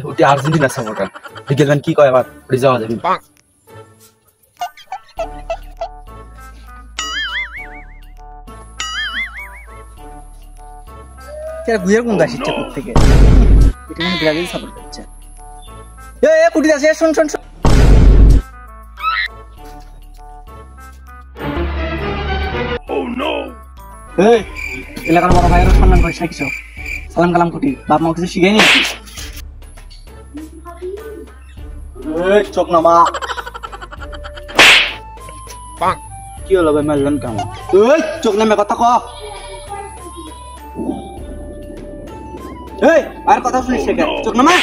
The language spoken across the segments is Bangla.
ওটি আর্জেন্টিনা সাপোর্টার বিকেলবেন কি কয় আবার ওটি যাওয়া যাবে গুয়ের কোন দাস ইচ্ছে থেকে এটা মানে ব্রাজিল সাপোর্ট করছে কুটি আছে শুন শুন এলাকার বড় ভাইয়েরও সম্মান করে শিখছ সালাম কালাম কুটি বাপ মা কিছু শিখাইনি চোখ নামা কি হলো ভাই মারলেন কেমন চোখ নামে কথা ক আর কথা শুনিস চোখ নামা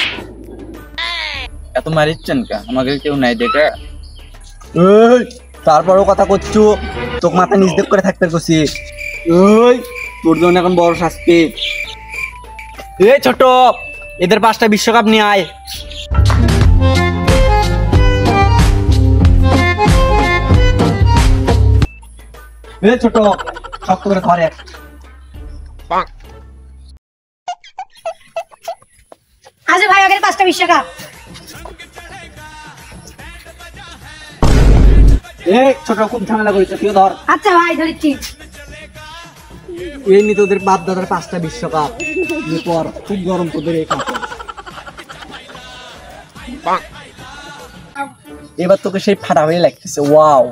এত মারিচ্ছেন কা আমাকে কেউ নাই দেখে তারপরও কথা করছো চোখ মাথা নিচ দেখ করে থাকতে করছি তোর জন্য এখন বড় শাস্তি ছোট এদের 5টা বিশ্বকাপ নিয়ে আয় ছোট শক্ত করে ধরে আজ ভাই আগের 5টা বিশ্বকাপ ছোট খুব ঝামেলা করেছে তুই ধর আচ্ছা ভাই ধরেছি এমনি তোদের বাপ দাদার 5টা বিশ্বকাপ পর খুব গরম তোদের এই কাপড় এবার তোকে সেই ফাটা হয়ে লাগতেছে ওয়াও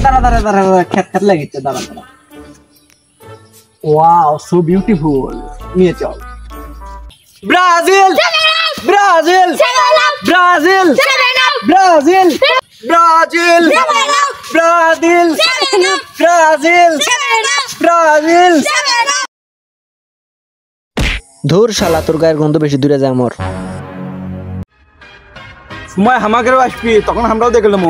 দাঁড়া দাঁড়া দাঁড়া খ্যাত খ্যাত লাগিচ্ছে দাঁড়া দাঁড়া ওয়াও সো বিউটিফুল নিয়ে চল Brazil Brazil Brazil Brazil Brazil Brazil Brazil Brazil ধুর শালা তোর গায়ের গন্ধ বেশি দূরে যায় মোর সময় হামাকেও আসবি তখন আমরাও দেখলাম